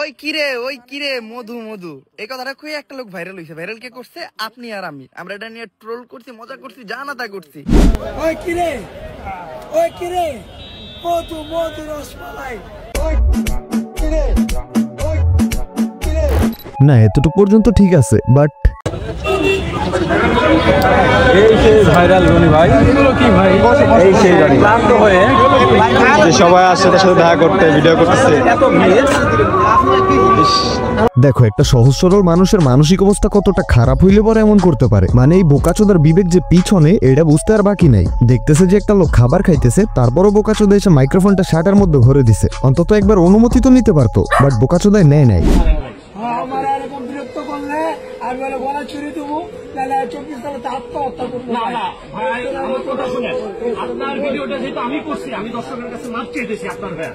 ওই কিরে মধু মধু এই কথাটা কই একটা লোক ভাইরাল হইছে। ভাইরাল কে করছে? আপনি আর আমি। আমরা এটা নিয়ে ট্রোল করছি, মজা করছি, জানা তা করছি। ওই কিরে মধু মধু রসমালাই। না এতটুকু পর্যন্ত ঠিক আছে, বাট এই সেই ভাইরাল গনি ভাই, এগুলো কি ভাই? এই সেই গাড়ি ক্লান্ত হয়ে যে সবাই আসছে তার সাথে দেখা করতে, ভিডিও করতেছে। দেখো একটা সহজ সরল মানুষের মানসিক অবস্থা কতটা খারাপ হইলে পরে এমন করতে পারে। মানে এই বোকাচোদার বিবেক যে পিছনে, এটা বুঝতে আর বাকি নাই। দেখতেছে যে একটা লোক খাবার খাইতেছে, তারপরও বোকাচোদা এসে মাইক্রোফোনটা শার্টের মধ্যে ভরে দিছে। অন্তত একবার অনুমতি তো নিতে পারতো, বাট বোকাচোদায় নেয় নাই। আমার এরকম বিরক্ত করলে আর বলে গলা ছুরি দেবো, তাহলে 24 সালে আত্মহত্যা করবো। না না ভাই, আমার কথা শুনেন। আপনার ভিডিওটা যেহেতু আমি করছি, আমি দর্শকের কাছে মাফ চেয়েছি আপনার ভাই,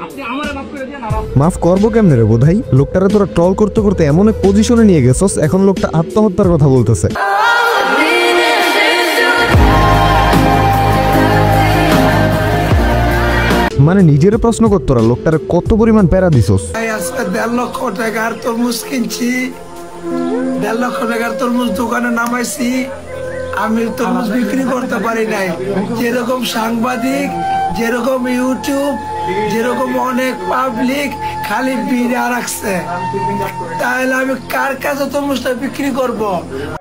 আপনি আমারে মাফ করে দেন। মাফ করবো কেমনে রে বোধাই? লোকটারে তোরা ট্রল করতে করতে এমন এক পজিশনে নিয়ে গেছস, এখন লোকটা আত্মহত্যার কথা বলতেছে। মানে নিজের প্রশ্ন করতো লোকটারে কত পরিমাণ প্যারা দিছস। আজকে 1.5 লক্ষ টাকার তরমুজ কিনছি, 1.5 লক্ষ টাকার তরমুজ দোকানে নামাইছি। আমি তরমুজ বিক্রি করতে পারি নাই। যেরকম সাংবাদিক, যেরকম ইউটিউব, যেরকম অনেক পাবলিক খালি বিড়া রাখছে, তাহলে আমি কার কাছে তরমুজটা বিক্রি করব?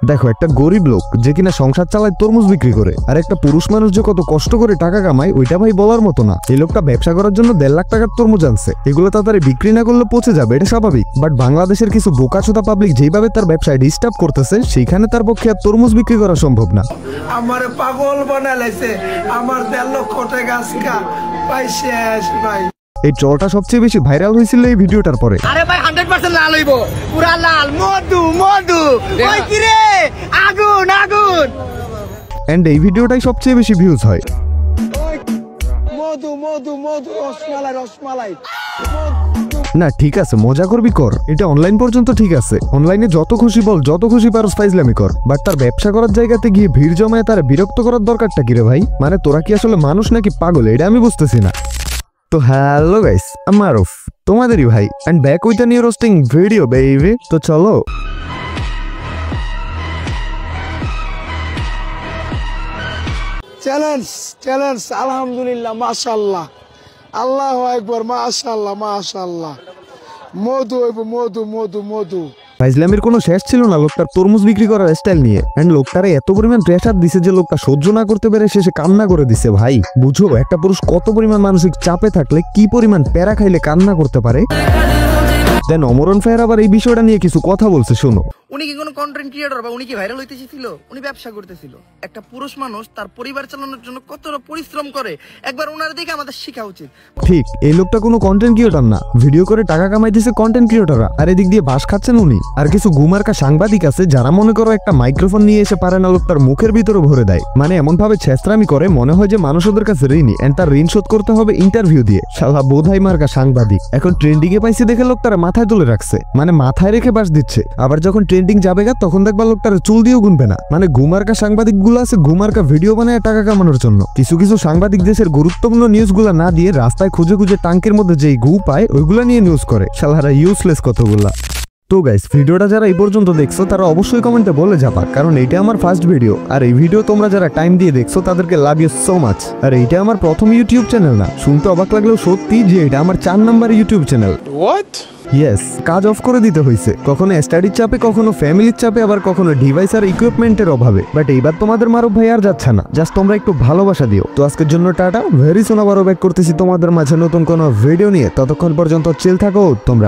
দেখো একটা গরিব লোক যে কিনা সংসার চালায় তরমুজ বিক্রি করে, আর একটা পুরুষ মানুষ যে কত কষ্ট করে টাকা কামায়, ওইটা ভাই বলার মতো না। এই লোকটা ব্যবসা করার জন্য 1.5 লাখ টাকার তরমুজ আনছে। এগুলো তাড়াতাড়ি বিক্রি না করলে পচে যাবে, এটা স্বাভাবিক। বাট বাংলাদেশের কিছু বোকাচোদা পাবলিক যেভাবে তার ব্যবসায় ডিস্টার্ব করতেছে, সেইখানে তার পক্ষে আর তরমুজ বিক্রি করা সম্ভব না। আমার পাগল বানাইছে। আমার 1.5 লক্ষ টাকা আজকে পাই শেষ ভাই। এই ট্রলটা সবচেয়ে বেশি ভাইরাল হয়েছিল এই ভিডিওটার পরে। আরে ভাই 100% লাল হইব, পুরা লাল। মধু মধু ওই কিরে আগুন আগুন। এন্ড এই ভিডিওটাই সবচেয়ে বেশি ভিউজ হয়। মধু মধু মধু রসমালাই রসমালাই। না ঠিক আছে, মজা করবি কর, এটা অনলাইন পর্যন্ত ঠিক আছে। অনলাইনে যত খুশি বল, যত খুশি পারস ফাইজলামি কর, বাট তার ব্যবসা করার জায়গাতে গিয়ে ভিড় জমায় তার বিরক্ত করার দরকারটা কি রে ভাই? মানে তোরা কি আসলে মানুষ নাকি পাগল? এটা আমি বুঝতেছি না। তো হ্যালো গাইস, আমি আরফ, তোমাদেরই ভাই, and back with a new roasting video baby. তো চলো চ্যালেঞ্জ আলহামদুলিল্লাহ, মাশাআল্লাহ, আল্লাহু আকবার, মাশাআল্লাহ মাশাআল্লাহ। মধু হইব, মধু মধু মধু। ফাইজলামির কোনো শেষ ছিল না লোকটার তরমুজ বিক্রি করার স্টাইল নিয়ে। এন্ড লোকটারে এত পরিমাণ প্রেসার দিছে যে লোকটা সহ্য না করতে পেরে শেষে কান্না করে দিছে। ভাই বুঝো একটা পুরুষ কত পরিমাণ মানসিক চাপে থাকলে কি পরিমাণ প্যারা খাইলে কান্না করতে পারে। দেন অমরন ফায়ার আবার এই বিষয়টা নিয়ে কিছু কথা বলছে, শোনো। উনি কি কোনো কন্টেন্ট ক্রিয়েটর বা উনি কি ভাইরাল হইতে চেয়েছিল? উনি ব্যবসা করতেছিল। একটা পুরুষ মানুষ তার পরিবার চালানোর জন্য কতটা পরিশ্রম করে, একবার ওনার দিকে আমাদের শেখা উচিত। ঠিক, এই লোকটা কোনো কন্টেন্ট ক্রিয়েটর না, ভিডিও করে টাকা কামাইতেছে কন্টেন্ট ক্রিয়েটররা, আর এদিক দিয়ে বাস খাচ্ছেন উনি। আর কিছু গুমার্কা সাংবাদিক আছে যারা মনে করো একটা মাইক্রোফোন নিয়ে এসে পারে না লোকটার মুখের ভিতরে ভরে দেয়। মানে এমন ভাবে ছেঁচড়ামি করে মনে হয় যে মানুষ ওদের কাছে ঋণী, এন্ড তার ঋণ শোধ করতে হবে ইন্টারভিউ দিয়ে। শালা বোধাই মার্কা সাংবাদিক এখন ট্রেন্ডিং এ পাইছে দেখে লোকটারা মাথায় তুলে রাখছে, মানে মাথায় রেখে বাস দিচ্ছে। আবার যখন ট্রেন্ডিং যাবে গা তখন দেখবা লোকটার চুল দিয়েও গুনবে না। মানে গুমার্কা সাংবাদিক গুলো আছে গুমার্কা ভিডিও বানায় টাকা কামানোর জন্য। কিছু কিছু সাংবাদিক দেশের গুরুত্বপূর্ণ নিউজ গুলা না দিয়ে রাস্তায় খুঁজে খুঁজে টাঙ্কের মধ্যে যেই গু পায় ওইগুলা নিয়ে নিউজ করে। শালারা ইউজলেস কতগুলা। তো গাইস ভিডিওটা যারা এই পর্যন্ত দেখছো তারা অবশ্যই কমেন্টে বলে যাবা, কারণ এইটা আমার ফার্স্ট ভিডিও। আর এই ভিডিও তোমরা যারা টাইম দিয়ে দেখছো তাদেরকে লাভ ইউ সো মাচ। আর এইটা আমার প্রথম ইউটিউব চ্যানেল না, শুনতে অবাক লাগলেও সত্যি যে এটা আমার 4 number YouTube channel. What? Yes, কাজ অফ করে দিতে হয়েছে, কখনো স্টাডির চাপে, কখনো ফ্যামিলির চাপে, আবার কখনো ডিভাইস আর ইকুইপমেন্টের অভাবে। বাট এইবার তোমাদের মারুফ ভাই আর যাচ্ছে না, জাস্ট তোমরা একটু ভালোবাসা দিও। তো আজকের জন্য টাটা, ভেরি সুন আবারও ব্যাক করতেছি তোমাদের মাঝে নতুন কোনো ভিডিও নিয়ে। ততক্ষণ পর্যন্ত চিল থাকো তোমরা।